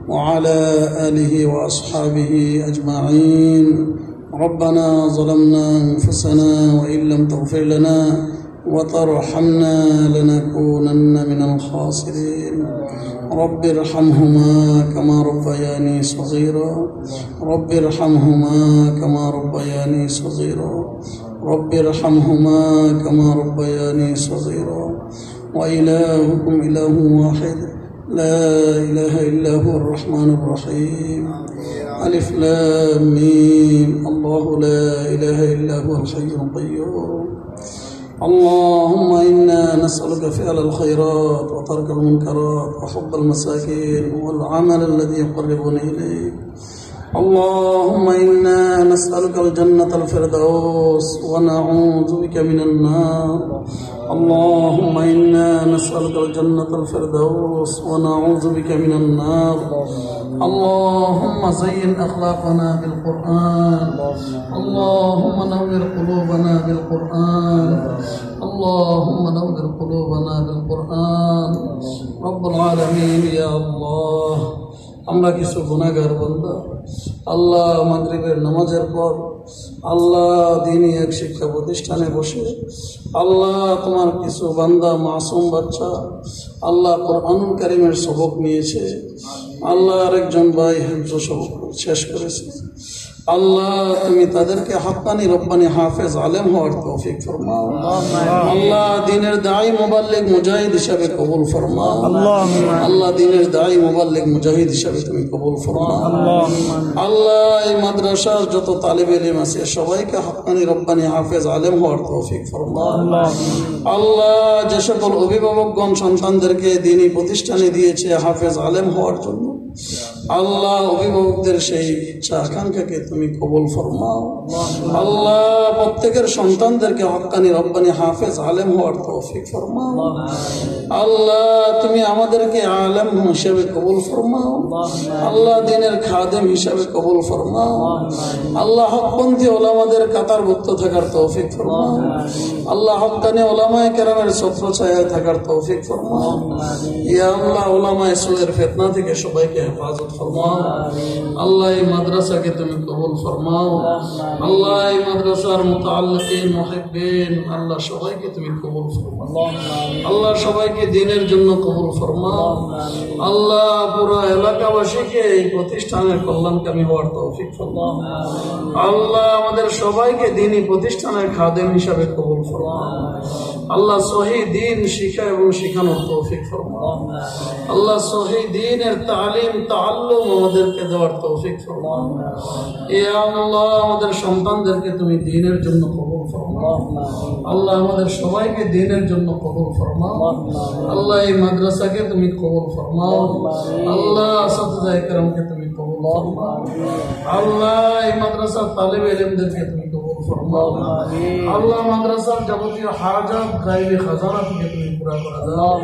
وعلى آله وأصحابه أجمعين. ربنا ظلمنا أنفسنا وإن لم تغفر لنا وترحمنا لنكونن من الخاسرين. رب ارحمهما كما ربياني صغيرا رب ارحمهما كما ربياني صغيرا رب ارحمهما كما ربياني صغيرا. وإلهكم إله واحد لا إله إلا هو الرحمن الرحيم. ألف لام ميم الله لا إله إلا هو الحي القيوم. اللهم إنا نسألك فعل الخيرات وترك المنكرات وحب المساكين والعمل الذي يقربنا إليك. اللهم إنا نسألك الجنة الفردوس ونعوذ بك من النار. اللهم إنا نسألك الجنة الفردوس ونعوذ بك من النار. اللهم زين أخلاقنا بالقرآن. اللهم نور قلوبنا بالقرآن. اللهم نور قلوبنا بالقرآن. رب العالمين يا الله আমরা কিছু গুনাহগার বান্দা আল্লাহ মাগরিবের নামাজের পর আল্লাহ দ্বীনি এক শিক্ষা প্রতিষ্ঠানে বসে আল্লাহ তোমার কিছু বান্দা মাসুম বাচ্চা আল্লাহ কোরআনুল কারীমের সবক নিয়েছে। আল্লাহ আরেকজন ভাই হিফজ সবক শেষ করেছে। আল্লাহ তুমি তাদেরকে হাক্কানি রব্বানি হাফেজ আলেম হওয়ার তৌফিক ফরমাও। আল্লাহ দ্বীনের দাঈ মুবাল্লিগ মুজাহিদ হিসাবে কবুল ফরমাও। আল্লাহ দ্বীনের দাঈ মুবাল্লিগ মুজাহিদ হিসাবে তুমি কবুল ফরমাও। আল্লাহ এই মাদ্রাসার যত তালিবে ইলম আছে সবাইকে হাক্কানি রব্বানি হাফেজ আলেম হওয়ার তৌফিক ফরমাও। আল্লাহ যে সকল অভিভাবকগণ সন্তানদেরকে দ্বীনি প্রতিষ্ঠানে দিয়েছে হাফেজ আলেম হওয়ার জন্য আল্লাহ অভিভাবকদের সেই ইচ্ছা আকাঙ্ক্ষাকে তুমি কবুল ফরমাও। আল্লাহ প্রত্যেকের সন্তানদেরকে হক্কানি রব্বানি হাফেজ আলেম হওয়ার তৌফিক ফরমাও। আল্লাহ তুমি আমাদেরকে আলেম হিসেবে কবুল ফরমাও। আল্লাহ দ্বীনের খাদেম হিসেবে কবুল ফরমাও। আল্লাহ হকপন্থী ওলামাদের কাতারভুক্ত থাকার তৌফিক ফরমাও। আল্লাহ হক্কানি ওলামায়ে কেরামের ছত্রছায়ায় থাকার তৌফিক ফরমাও। ইয়া আল্লাহ ওলামায়ে সুয়ের ফিতনা থেকে সবাইকে হেফাজত ফরমাও। আল্লাহ এই মাদ্রাসাকে তুমি কবুল ফরমাও। আল্লাহ এই মাদ্রাসার মুতাআল্লিকিন মুহিব্বিন আল্লাহ সবাইকে তুমি কবুল ফরমাও। আল্লাহ সবাইকে দ্বীনের জন্য কবুল ফরমাও। আল্লাহ পুরো এলাকাবাসীকে এই প্রতিষ্ঠানের কল্যাণকামী হওয়ার তৌফিক ফরমাও। আল্লাহ আমাদের সবাইকে দ্বীনি প্রতিষ্ঠানের খাদেম হিসাবে কবুল ফরমাও। আল্লাহ সহিহ দ্বীন শিক্ষা এবং শিখানোর তৌফিক ফরমাও। আল্লাহ সহিহ দ্বীনের তালিম তাআল্লুম আমাদেরকে দেওয়ার তৌফিক ফরমাও। ইয়া আল্লাহ আমাদের সন্তানদেরকে তুমি দ্বীনের জন্য কবুল ফরমাও। আল্লাহ আমাদের সবাইকে দ্বীনের জন্য কবুল ফরমাও। আল্লাহ এই মাদ্রাসাকে তুমি কবুল ফরমাও। আল্লাহ আসাতিজা কেরামকে তুমি কবুল ফরমাও। আল্লাহ এই মাদ্রাসার তালিবে ইলমদেরকে তুমি কবুল ফরমাও। আল্লাহ মাদ্রাসার যাবতীয় হাজাত গায়বী খাজানা থেকে তুমি পুরা করে দাও।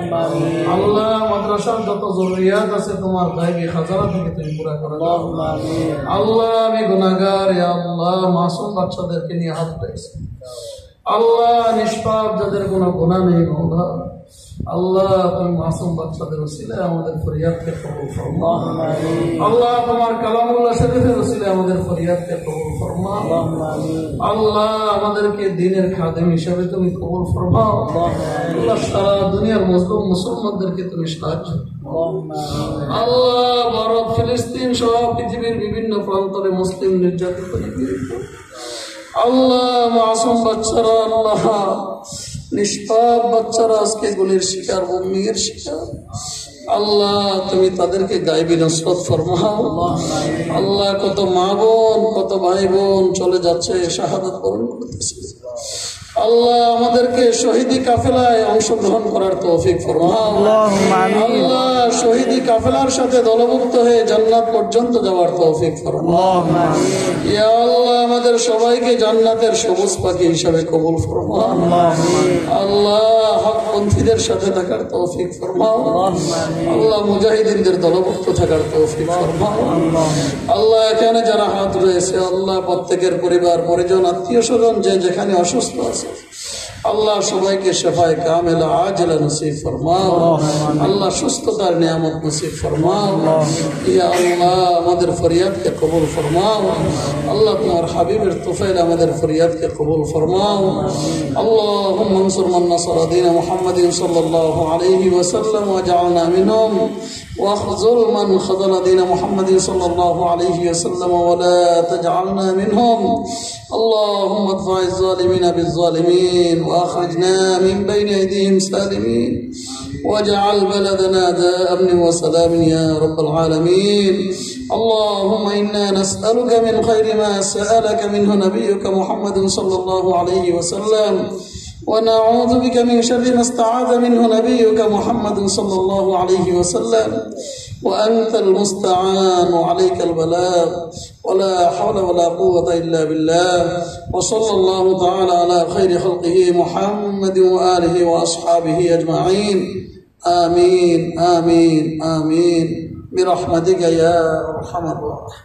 আল্লাহ মাদ্রাসার যত জরুরিয়াত আছে তোমার গায়বী খাজানা থেকে তুমি পুরা করে দাও। আল্লাহ আমি গুনাহগার ইয়া আল্লাহ মাসুম বাচ্চাদেরকে নিয়ে হাত উঠাইছি। আল্লাহ নিষ্পাপ যাদের কোনো গুনাহ নেই মাওলা আল্লাহ তুমি মাসুম বাচ্চাদের ওসিলায় আমাদের ফরিয়াদকে কবুল ফরমাও। আল্লাহ তোমার কালামুল্লাহ শরীফের ওসিলায় আমাদের ফরিয়াদকে কবুল ফরমাও। আল্লাহ আমাদেরকে দ্বীনের খাদেম হিসাবে তুমি কবুল ফরমাও। আল্লাহ সারা দুনিয়ার মুসলিম মুসলমানদেরকে তুমি সাহায্য আল্লাহ ভারত ফিলিস্তিন সহ পৃথিবীর বিভিন্ন প্রান্তরে মুসলিম নির্যাতিত নিপীড়িত আল্লাহ মাসুম বাচ্চারা আল্লাহ নিষ্পাপ বাচ্চারা আজকে গুলির শিকার বন্দির শিকার আল্লাহ তুমি তাদেরকে গায়বী নসরত ফরমাও। আল্লাহ কত মা বোন কত ভাই বোন চলে যাচ্ছে শাহাদাত বরণ করতেছে আল্লাহ আমাদেরকে শহীদি কাফেলায় অংশগ্রহণ করার তৌফিক ফরমাও। আল্লাহ শহীদি কাফেলার সাথে দলভুক্ত হয়ে জান্নাত পর্যন্ত যাওয়ার তৌফিক ফরমাও। ইয়া আল্লাহ আমাদের সবাইকে জান্নাতের সবুজ পাখি হিসাবে কবুল ফরমাও। আল্লাহ হকপন্থীদের সাথে থাকার তৌফিক ফরমাও। আল্লাহ মুজাহিদিনদের দলভুক্ত থাকার তৌফিক ফরমাও। আল্লাহ এখানে যারা হাত রয়েছে আল্লাহ প্রত্যেকের পরিবার পরিজন আত্মীয় স্বজন যে যেখানে অসুস্থ আছে আল্লাহ সবাইকে শেফায়ে কামেলা আজলা নসিব ফরমাও। আল্লাহ সুস্থতার নিয়ামত নসিব ফরমাও। ইয়া আল্লাহ আমাদের ফরিয়াদকে কবুল ফরমাও। আল্লাহ তোমার হাবিবের তুফাইল আমাদের ফরিয়াদকে কবুল ফরমাও। আল্লাহুম্মা আনসুর মান নাসারা দীন মুহাম্মাদিন সাল্লাল্লাহু আলাইহি ওয়াসাল্লাম ওয়াজআলনা মিনহুম واخذل من خذل دين محمد صلى الله عليه وسلم ولا تجعلنا منهم اللهم ادفع الظالمين بالظالمين واخرجنا من بين ايديهم سالمين واجعل بلدنا ذا امن وسلام يا رب العالمين اللهم انا نسالك من خير ما سالك منه نبيك محمد صلى الله عليه وسلم ونعوذ بك من شر ما استعاذ منه نبيك محمد صلى الله عليه وسلم وأنت المستعان وعليك البلاغ ولا حول ولا قوة إلا بالله وصلى الله تعالى على خير خلقه محمد وآله وأصحابه أجمعين آمين آمين آمين برحمتك يا أرحم الراحمين.